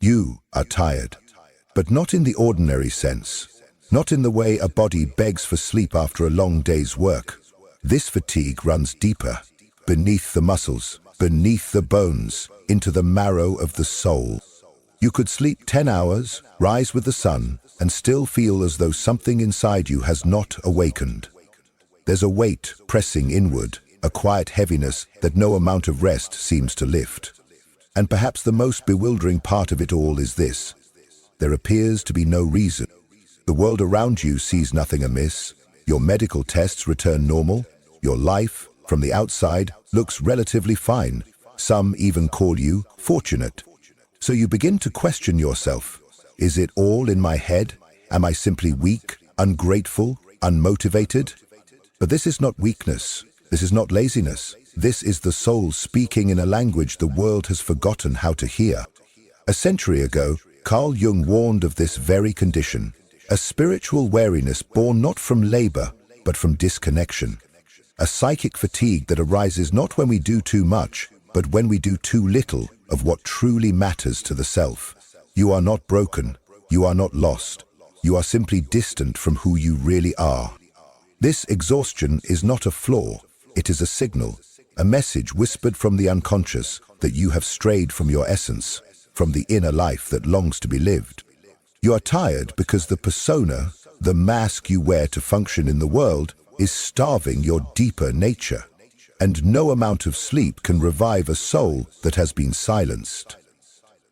You are tired, but not in the ordinary sense, not in the way a body begs for sleep after a long day's work. This fatigue runs deeper, beneath the muscles, beneath the bones, into the marrow of the soul. You could sleep 10 hours, rise with the sun, and still feel as though something inside you has not awakened. There's a weight pressing inward, a quiet heaviness that no amount of rest seems to lift. And perhaps the most bewildering part of it all is this: there appears to be no reason. The world around you sees nothing amiss. Your medical tests return normal. Your life, from the outside, looks relatively fine. Some even call you fortunate. So you begin to question yourself. Is it all in my head? Am I simply weak, ungrateful, unmotivated? But this is not weakness. This is not laziness. This is the soul speaking in a language the world has forgotten how to hear. A century ago, Carl Jung warned of this very condition, a spiritual weariness born not from labor, but from disconnection. A psychic fatigue that arises not when we do too much, but when we do too little of what truly matters to the self. You are not broken. You are not lost. You are simply distant from who you really are. This exhaustion is not a flaw. It is a signal, a message whispered from the unconscious that you have strayed from your essence, from the inner life that longs to be lived. You are tired because the persona, the mask you wear to function in the world, is starving your deeper nature. And no amount of sleep can revive a soul that has been silenced.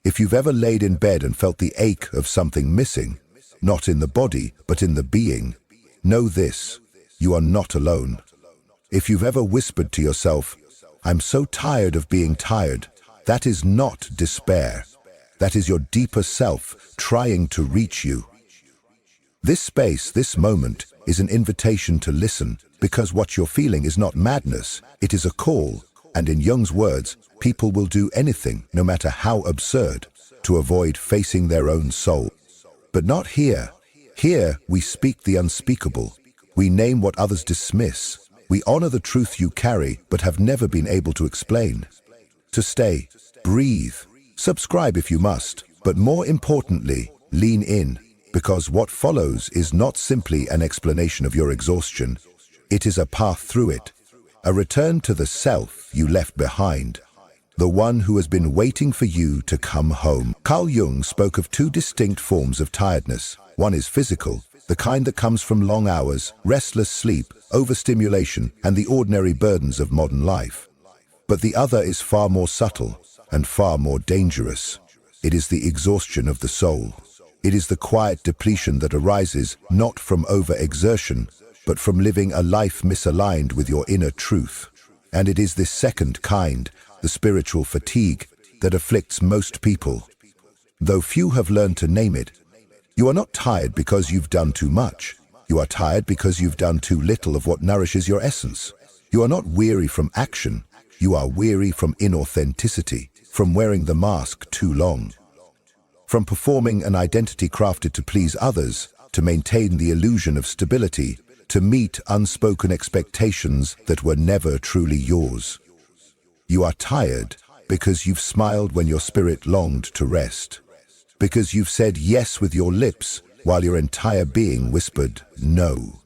If you've ever laid in bed and felt the ache of something missing, not in the body, but in the being, know this: you are not alone. If you've ever whispered to yourself, "I'm so tired of being tired," that is not despair. That is your deeper self trying to reach you. This space, this moment, is an invitation to listen, because what you're feeling is not madness, it is a call. And in Jung's words, people will do anything, no matter how absurd, to avoid facing their own soul. But not here. Here, we speak the unspeakable. We name what others dismiss. We honor the truth you carry, but have never been able to explain. To stay, breathe, subscribe if you must, but more importantly, lean in, because what follows is not simply an explanation of your exhaustion. It is a path through it, a return to the self you left behind, the one who has been waiting for you to come home. Carl Jung spoke of two distinct forms of tiredness. One is physical, the kind that comes from long hours, restless sleep, overstimulation, and the ordinary burdens of modern life. But the other is far more subtle and far more dangerous. It is the exhaustion of the soul. It is the quiet depletion that arises not from overexertion, but from living a life misaligned with your inner truth. And it is this second kind, the spiritual fatigue, that afflicts most people, though few have learned to name it. You are not tired because you've done too much. You are tired because you've done too little of what nourishes your essence. You are not weary from action. You are weary from inauthenticity, from wearing the mask too long, from performing an identity crafted to please others, to maintain the illusion of stability, to meet unspoken expectations that were never truly yours. You are tired because you've smiled when your spirit longed to rest, because you've said yes with your lips while your entire being whispered no,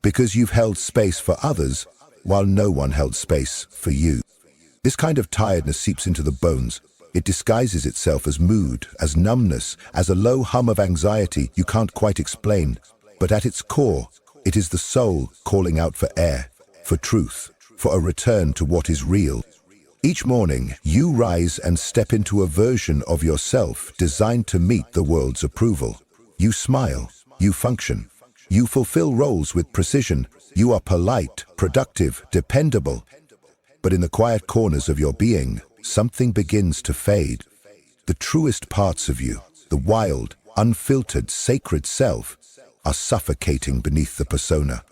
because you've held space for others while no one held space for you. This kind of tiredness seeps into the bones. It disguises itself as mood, as numbness, as a low hum of anxiety you can't quite explain. But at its core, it is the soul calling out for air, for truth, for a return to what is real. Each morning, you rise and step into a version of yourself designed to meet the world's approval. You smile, you function, you fulfill roles with precision. You are polite, productive, dependable. But in the quiet corners of your being, something begins to fade. The truest parts of you, the wild, unfiltered, sacred self, are suffocating beneath the persona.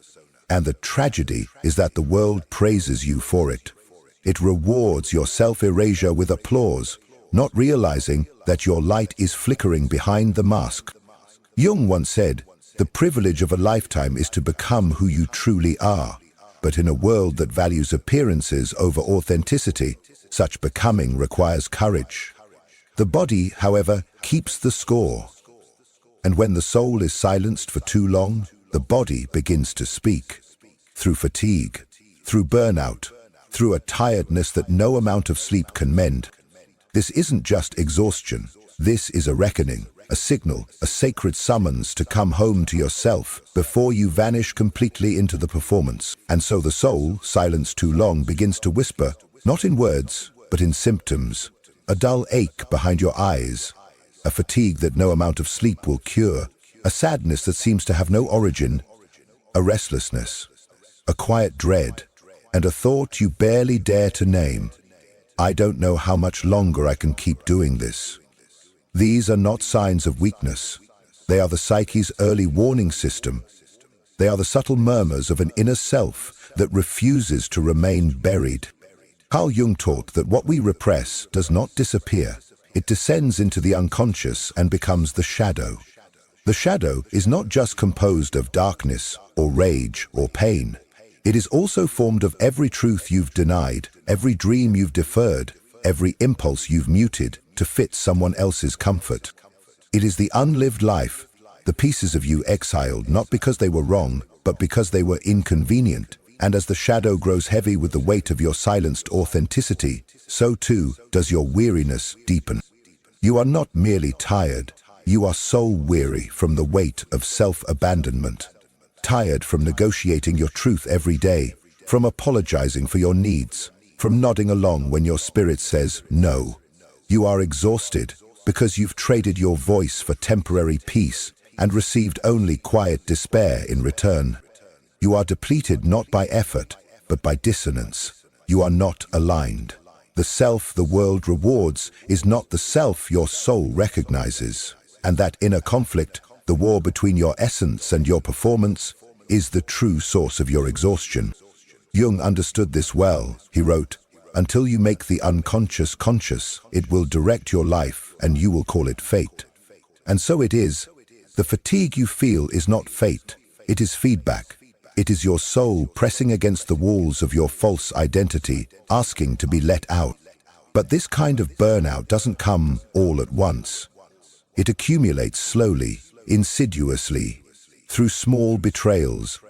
And the tragedy is that the world praises you for it. It rewards your self-erasure with applause, not realizing that your light is flickering behind the mask. Jung once said, "The privilege of a lifetime is to become who you truly are." But in a world that values appearances over authenticity, such becoming requires courage. The body, however, keeps the score. And when the soul is silenced for too long, the body begins to speak. Through fatigue, through burnout, through a tiredness that no amount of sleep can mend. This isn't just exhaustion. This is a reckoning, a signal, a sacred summons to come home to yourself before you vanish completely into the performance. And so the soul, silenced too long, begins to whisper, not in words, but in symptoms. A dull ache behind your eyes, a fatigue that no amount of sleep will cure, a sadness that seems to have no origin, a restlessness, a quiet dread, and a thought you barely dare to name. I don't know how much longer I can keep doing this. These are not signs of weakness. They are the psyche's early warning system. They are the subtle murmurs of an inner self that refuses to remain buried. Carl Jung taught that what we repress does not disappear. It descends into the unconscious and becomes the shadow. The shadow is not just composed of darkness or rage or pain. It is also formed of every truth you've denied, every dream you've deferred, every impulse you've muted to fit someone else's comfort. It is the unlived life, the pieces of you exiled not because they were wrong, but because they were inconvenient. And as the shadow grows heavy with the weight of your silenced authenticity, so too does your weariness deepen. You are not merely tired, you are soul weary from the weight of self-abandonment. Tired from negotiating your truth every day, from apologizing for your needs, from nodding along when your spirit says no. You are exhausted because you've traded your voice for temporary peace and received only quiet despair in return. You are depleted not by effort, but by dissonance. You are not aligned. The self the world rewards is not the self your soul recognizes. And that inner conflict, the war between your essence and your performance, is the true source of your exhaustion. Jung understood this well. He wrote, "Until you make the unconscious conscious, it will direct your life and you will call it fate." And so it is. The fatigue you feel is not fate. It is feedback. It is your soul pressing against the walls of your false identity, asking to be let out. But this kind of burnout doesn't come all at once. It accumulates slowly, insidiously, through small betrayals,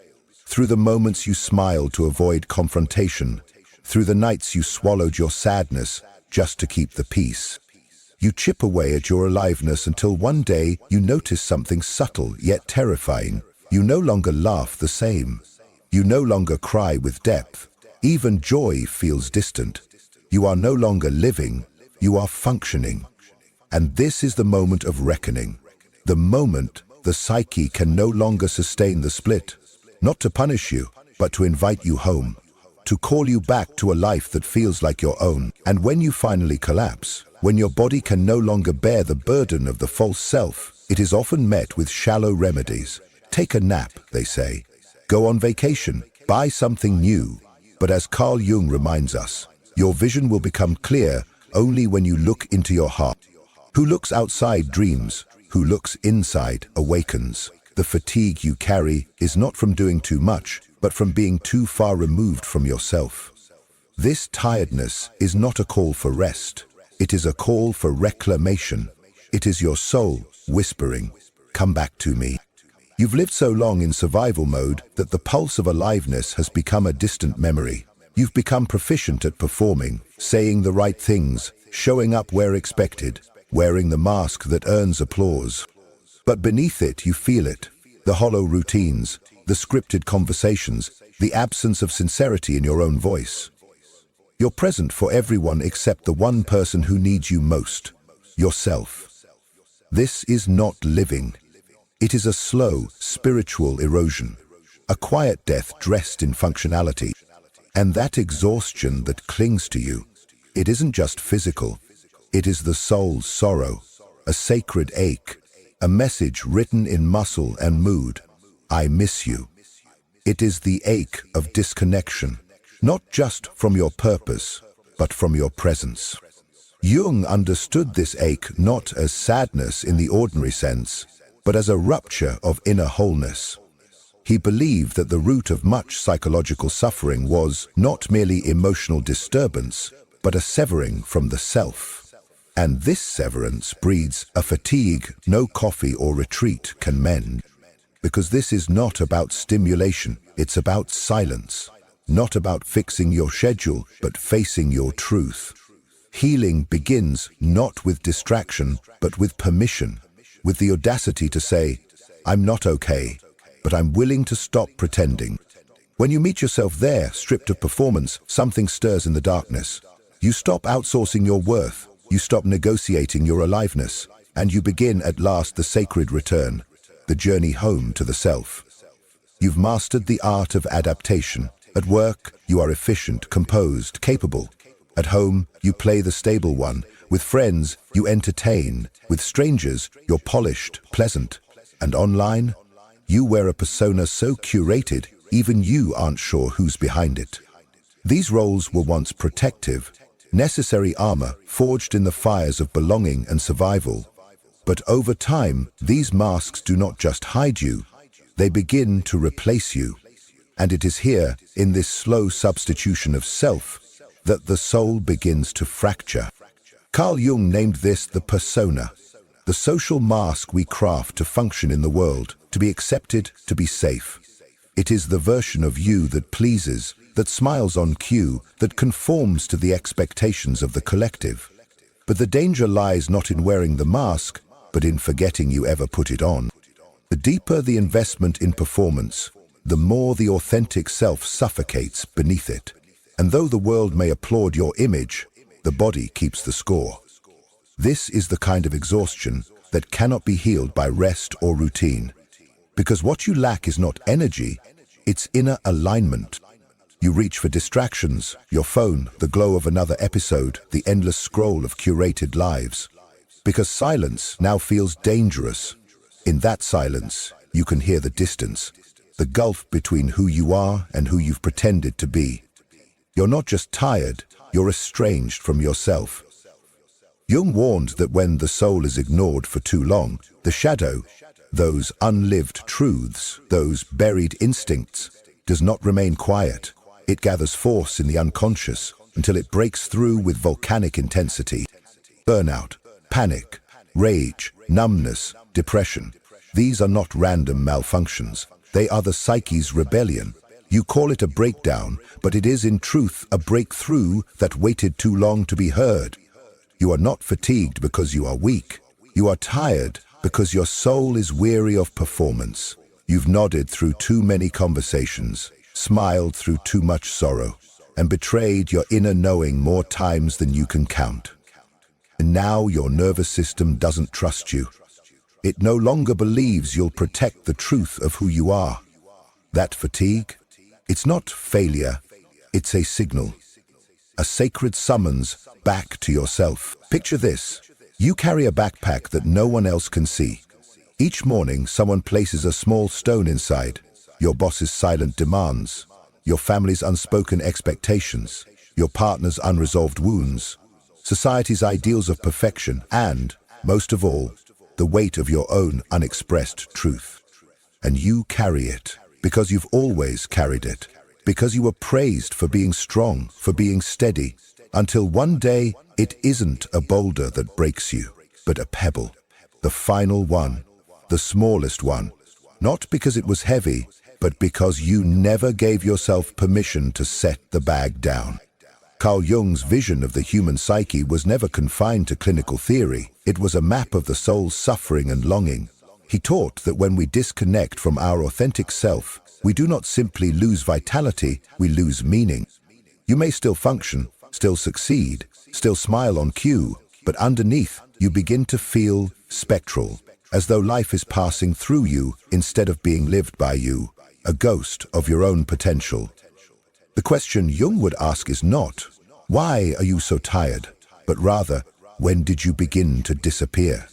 through the moments you smiled to avoid confrontation, through the nights you swallowed your sadness just to keep the peace. You chip away at your aliveness until one day you notice something subtle yet terrifying. You no longer laugh the same. You no longer cry with depth. Even joy feels distant. You are no longer living, you are functioning. And this is the moment of reckoning. The moment the psyche can no longer sustain the split. Not to punish you, but to invite you home. To call you back to a life that feels like your own. And when you finally collapse, when your body can no longer bear the burden of the false self, it is often met with shallow remedies. Take a nap, they say. Go on vacation. Buy something new. But as Carl Jung reminds us, your vision will become clear only when you look into your heart. Who looks outside dreams, who looks inside awakens. The fatigue you carry is not from doing too much, but from being too far removed from yourself. This tiredness is not a call for rest. It is a call for reclamation. It is your soul whispering, "Come back to me." You've lived so long in survival mode that the pulse of aliveness has become a distant memory. You've become proficient at performing, saying the right things, showing up where expected, wearing the mask that earns applause. But beneath it, you feel it. The hollow routines, the scripted conversations, the absence of sincerity in your own voice. You're present for everyone except the one person who needs you most, yourself. This is not living. It is a slow, spiritual erosion, a quiet death dressed in functionality. And that exhaustion that clings to you, it isn't just physical. It is the soul's sorrow, a sacred ache, a message written in muscle and mood. I miss you. It is the ache of disconnection, not just from your purpose, but from your presence. Jung understood this ache not as sadness in the ordinary sense, but as a rupture of inner wholeness. He believed that the root of much psychological suffering was not merely emotional disturbance, but a severing from the self. And this severance breeds a fatigue no coffee or retreat can mend. Because this is not about stimulation, it's about silence. Not about fixing your schedule, but facing your truth. Healing begins not with distraction, but with permission. With the audacity to say, I'm not okay, but I'm willing to stop pretending. When you meet yourself there, stripped of performance, something stirs in the darkness. You stop outsourcing your worth, you stop negotiating your aliveness, and you begin at last the sacred return, the journey home to the self. You've mastered the art of adaptation. At work, you are efficient, composed, capable. At home, you play the stable one. With friends, you entertain. With strangers, you're polished, pleasant. And online, you wear a persona so curated, even you aren't sure who's behind it. These roles were once protective, necessary armor forged in the fires of belonging and survival. But over time, these masks do not just hide you, they begin to replace you. And it is here, in this slow substitution of self, that the soul begins to fracture. Carl Jung named this the persona, the social mask we craft to function in the world, to be accepted, to be safe. It is the version of you that pleases, that smiles on cue, that conforms to the expectations of the collective. But the danger lies not in wearing the mask, but in forgetting you ever put it on. The deeper the investment in performance, the more the authentic self suffocates beneath it. And though the world may applaud your image, the body keeps the score. This is the kind of exhaustion that cannot be healed by rest or routine. Because what you lack is not energy, it's inner alignment. You reach for distractions, your phone, the glow of another episode, the endless scroll of curated lives. Because silence now feels dangerous. In that silence, you can hear the distance, the gulf between who you are and who you've pretended to be. You're not just tired, you're estranged from yourself. Jung warned that when the soul is ignored for too long, the shadow, those unlived truths, those buried instincts, does not remain quiet. It gathers force in the unconscious until it breaks through with volcanic intensity. Burnout, panic, rage, numbness, depression. These are not random malfunctions. They are the psyche's rebellion. You call it a breakdown, but it is in truth a breakthrough that waited too long to be heard. You are not fatigued because you are weak. You are tired because your soul is weary of performance. You've nodded through too many conversations, smiled through too much sorrow, and betrayed your inner knowing more times than you can count. And now your nervous system doesn't trust you. It no longer believes you'll protect the truth of who you are. That fatigue, it's not failure, it's a signal. A sacred summons back to yourself. Picture this. You carry a backpack that no one else can see. Each morning, someone places a small stone inside. Your boss's silent demands, your family's unspoken expectations, your partner's unresolved wounds, society's ideals of perfection, and, most of all, the weight of your own unexpressed truth. And you carry it because you've always carried it, because you were praised for being strong, for being steady, until one day it isn't a boulder that breaks you, but a pebble, the final one, the smallest one, not because it was heavy, but because you never gave yourself permission to set the bag down. Carl Jung's vision of the human psyche was never confined to clinical theory. It was a map of the soul's suffering and longing. He taught that when we disconnect from our authentic self, we do not simply lose vitality, we lose meaning. You may still function, still succeed, still smile on cue, but underneath you begin to feel spectral, as though life is passing through you instead of being lived by you, a ghost of your own potential. The question Jung would ask is not, why are you so tired? But rather, when did you begin to disappear?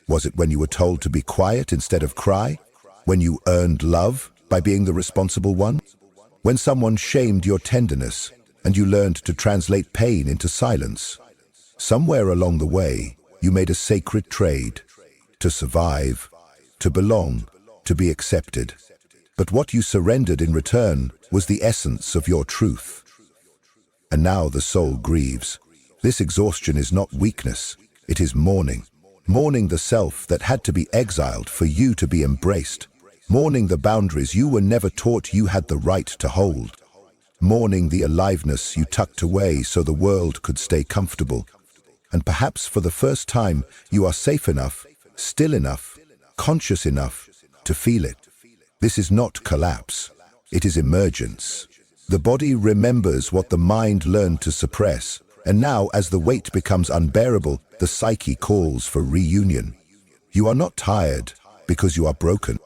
Was it when you were told to be quiet instead of cry? When you earned love by being the responsible one? When someone shamed your tenderness and you learned to translate pain into silence? Somewhere along the way, you made a sacred trade, to survive, to belong, to be accepted. But what you surrendered in return was the essence of your truth. And now the soul grieves. This exhaustion is not weakness, It is mourning. Mourning the self that had to be exiled for you to be embraced. Mourning the boundaries you were never taught you had the right to hold. Mourning the aliveness you tucked away so the world could stay comfortable. And perhaps for the first time, you are safe enough, still enough, conscious enough to feel it. This is not collapse. It is emergence. The body remembers what the mind learned to suppress, and now, as the weight becomes unbearable, the psyche calls for reunion. You are not tired because you are broken.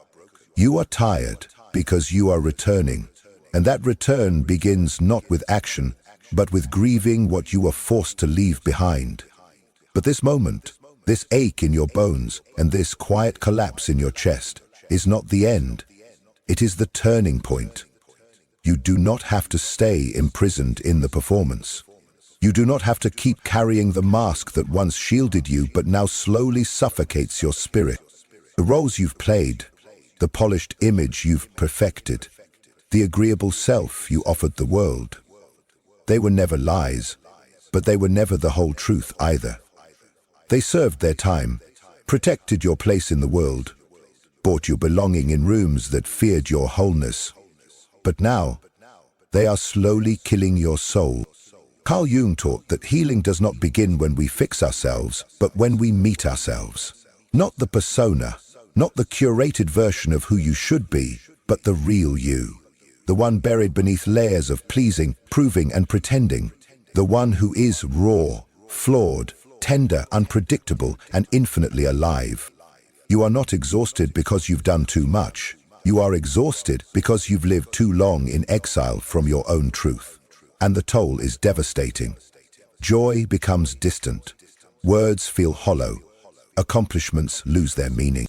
You are tired because you are returning, and that return begins not with action, but with grieving what you were forced to leave behind. But this moment, this ache in your bones, and this quiet collapse in your chest is not the end. It is the turning point. You do not have to stay imprisoned in the performance. You do not have to keep carrying the mask that once shielded you but now slowly suffocates your spirit. The roles you've played, the polished image you've perfected, the agreeable self you offered the world, they were never lies, but they were never the whole truth either. They served their time, protected your place in the world, bought you belonging in rooms that feared your wholeness. But now, they are slowly killing your soul. Carl Jung taught that healing does not begin when we fix ourselves, but when we meet ourselves. Not the persona, not the curated version of who you should be, but the real you. The one buried beneath layers of pleasing, proving, and pretending. The one who is raw, flawed, tender, unpredictable, and infinitely alive. You are not exhausted because you've done too much. You are exhausted because you've lived too long in exile from your own truth. And the toll is devastating. Joy becomes distant. Words feel hollow. Accomplishments lose their meaning.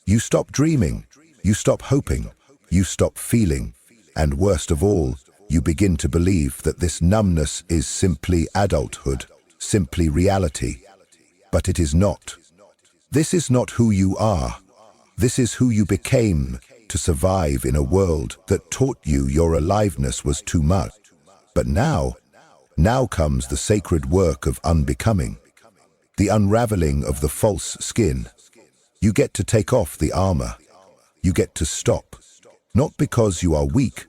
You stop dreaming. You stop hoping. You stop feeling. And worst of all, you begin to believe that this numbness is simply adulthood, simply reality. But it is not. This is not who you are. This is who you became to survive in a world that taught you your aliveness was too much. But now comes the sacred work of unbecoming, the unraveling of the false skin. You get to take off the armor. You get to stop, not because you are weak,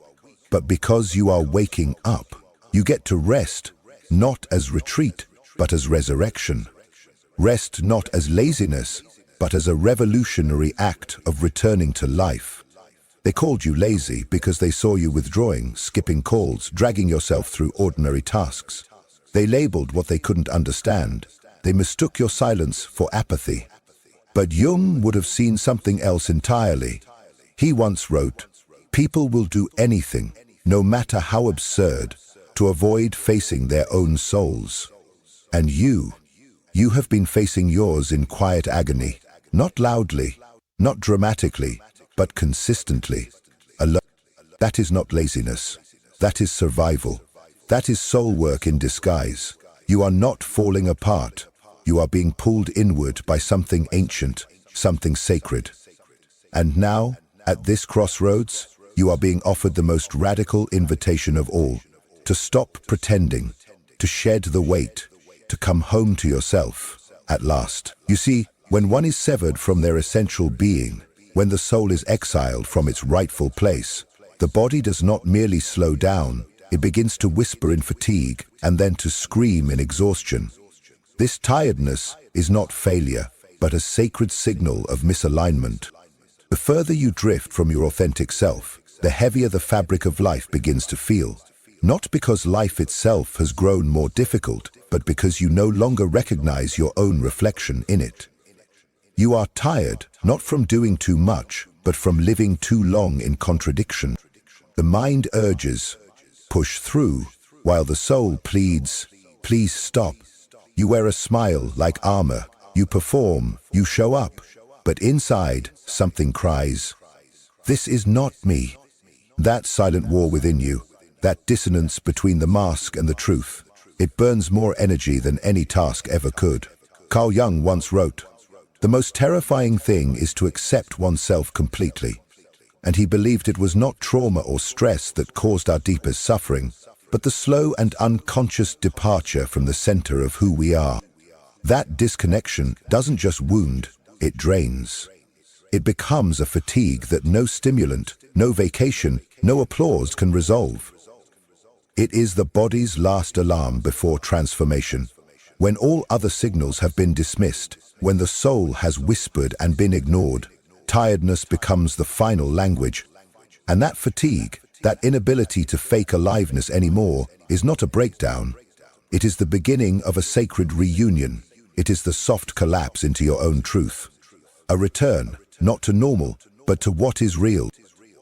but because you are waking up. You get to rest, not as retreat, but as resurrection. Rest not as laziness, but as a revolutionary act of returning to life. They called you lazy because they saw you withdrawing, skipping calls, dragging yourself through ordinary tasks. They labeled what they couldn't understand. They mistook your silence for apathy. But Jung would have seen something else entirely. He once wrote, "People will do anything, no matter how absurd, to avoid facing their own souls." And you have been facing yours in quiet agony, not loudly, not dramatically, but consistently, alone. That is not laziness. That is survival. That is soul work in disguise. You are not falling apart. You are being pulled inward by something ancient, something sacred. And now, at this crossroads, you are being offered the most radical invitation of all, to stop pretending, to shed the weight, to come home to yourself, at last. You see, when one is severed from their essential being, when the soul is exiled from its rightful place, the body does not merely slow down, it begins to whisper in fatigue and then to scream in exhaustion. This tiredness is not failure, but a sacred signal of misalignment. The further you drift from your authentic self, the heavier the fabric of life begins to feel. Not because life itself has grown more difficult, but because you no longer recognize your own reflection in it. You are tired, not from doing too much, but from living too long in contradiction. The mind urges, push through, while the soul pleads, please stop. You wear a smile like armor, you perform, you show up, but inside, something cries, "This is not me." That silent war within you, that dissonance between the mask and the truth, it burns more energy than any task ever could. Carl Jung once wrote, "The most terrifying thing is to accept oneself completely." And he believed it was not trauma or stress that caused our deepest suffering, but the slow and unconscious departure from the center of who we are. That disconnection doesn't just wound, it drains. It becomes a fatigue that no stimulant, no vacation, no applause can resolve. It is the body's last alarm before transformation. When all other signals have been dismissed, when the soul has whispered and been ignored, tiredness becomes the final language. And that fatigue, that inability to fake aliveness anymore, is not a breakdown. It is the beginning of a sacred reunion. It is the soft collapse into your own truth. A return, not to normal, but to what is real.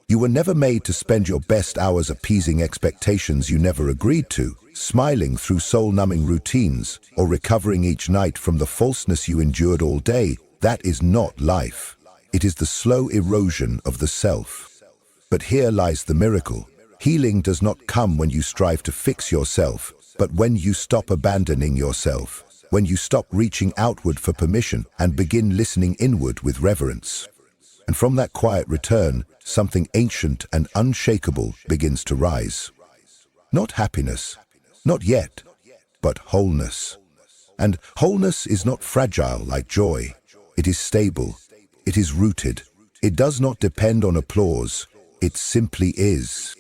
You were never made to spend your best hours appeasing expectations you never agreed to, smiling through soul-numbing routines, or recovering each night from the falseness you endured all day. That is not life. It is the slow erosion of the self. But here lies the miracle. Healing does not come when you strive to fix yourself, but when you stop abandoning yourself, when you stop reaching outward for permission and begin listening inward with reverence. And from that quiet return, something ancient and unshakable begins to rise. Not happiness, not yet, but wholeness. And wholeness is not fragile like joy. It is stable. It is rooted. It does not depend on applause. It simply is.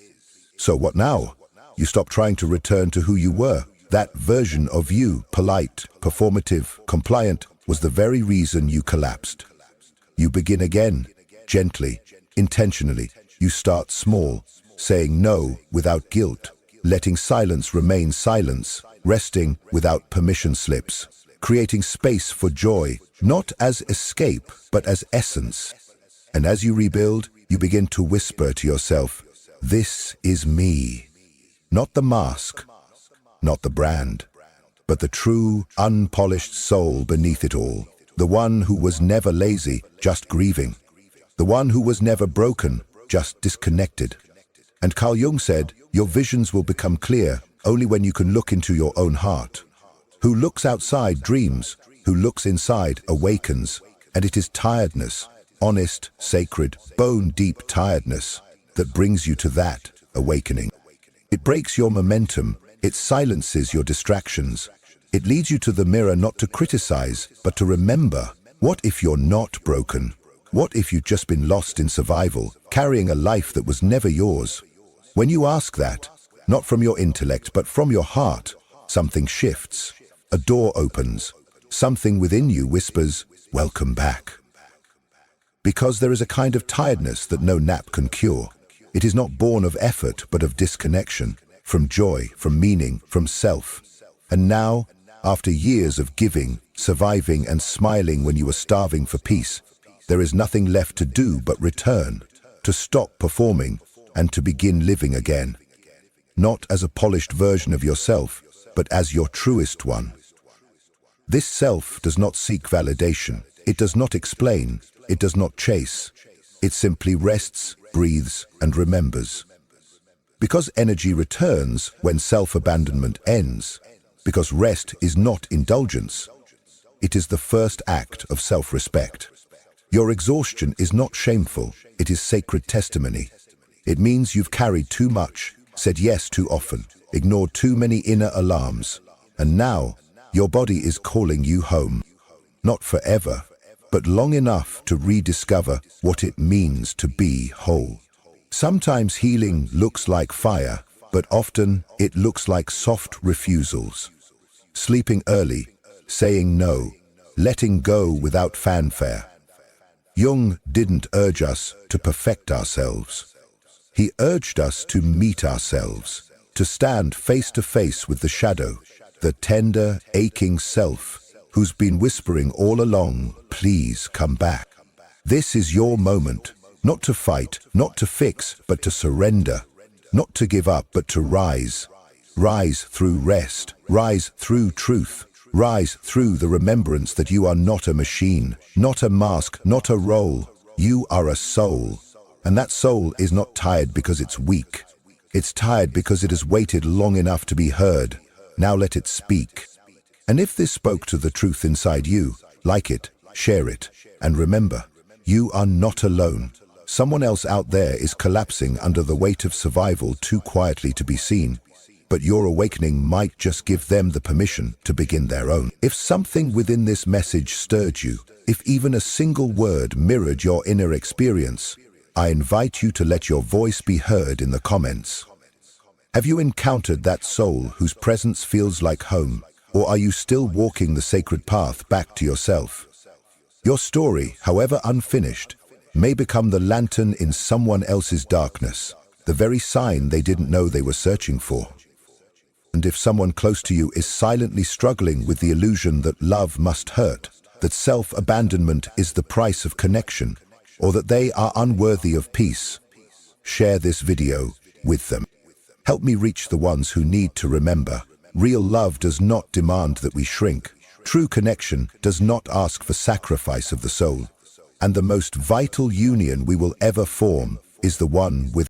So what now? You stop trying to return to who you were. That version of you, polite, performative, compliant, was the very reason you collapsed. You begin again, gently, intentionally. You start small, saying no without guilt, letting silence remain silence, resting without permission slips, creating space for joy, not as escape, but as essence. And as you rebuild, you begin to whisper to yourself, "This is me." Not the mask, not the brand, but the true, unpolished soul beneath it all. The one who was never lazy, just grieving. The one who was never broken, just disconnected. And Carl Jung said, your visions will become clear only when you can look into your own heart. Who looks outside dreams, who looks inside awakens. And it is tiredness, honest, sacred, bone-deep tiredness, that brings you to that awakening. It breaks your momentum, it silences your distractions. It leads you to the mirror not to criticize, but to remember. What if you're not broken? What if you've just been lost in survival, carrying a life that was never yours? When you ask that, not from your intellect, but from your heart, something shifts. A door opens. Something within you whispers, "Welcome back." Because there is a kind of tiredness that no nap can cure. It is not born of effort, but of disconnection, from joy, from meaning, from self. And now, after years of giving, surviving, and smiling when you were starving for peace, there is nothing left to do but return, to stop performing, and to begin living again. Not as a polished version of yourself, but as your truest one. This self does not seek validation. It does not explain. It does not chase. It simply rests, breathes, and remembers. Because energy returns when self-abandonment ends. Because rest is not indulgence. It is the first act of self-respect. Your exhaustion is not shameful. It is sacred testimony. It means you've carried too much, said yes too often, ignored too many inner alarms. And now, your body is calling you home. Not forever, but long enough to rediscover what it means to be whole. Sometimes healing looks like fire, but often it looks like soft refusals. Sleeping early, saying no, letting go without fanfare. Jung didn't urge us to perfect ourselves. He urged us to meet ourselves, to stand face to face with the shadow, the tender, aching self who's been whispering all along, "Please come back." This is your moment, not to fight, not to fix, but to surrender, not to give up, but to rise. Rise through rest, rise through truth, rise through the remembrance that you are not a machine, not a mask, not a role. You are a soul. And that soul is not tired because it's weak. It's tired because it has waited long enough to be heard. Now let it speak. And if this spoke to the truth inside you, like it, share it, and remember, you are not alone. Someone else out there is collapsing under the weight of survival too quietly to be seen. but your awakening might just give them the permission to begin their own. If something within this message stirred you, if even a single word mirrored your inner experience, I invite you to let your voice be heard in the comments. Have you encountered that soul whose presence feels like home, or are you still walking the sacred path back to yourself? Your story, however unfinished, may become the lantern in someone else's darkness, the very sign they didn't know they were searching for. And if someone close to you is silently struggling with the illusion that love must hurt, that self-abandonment is the price of connection, or that they are unworthy of peace, share this video with them. Help me reach the ones who need to remember. Real love does not demand that we shrink. True connection does not ask for sacrifice of the soul. And the most vital union we will ever form is the one with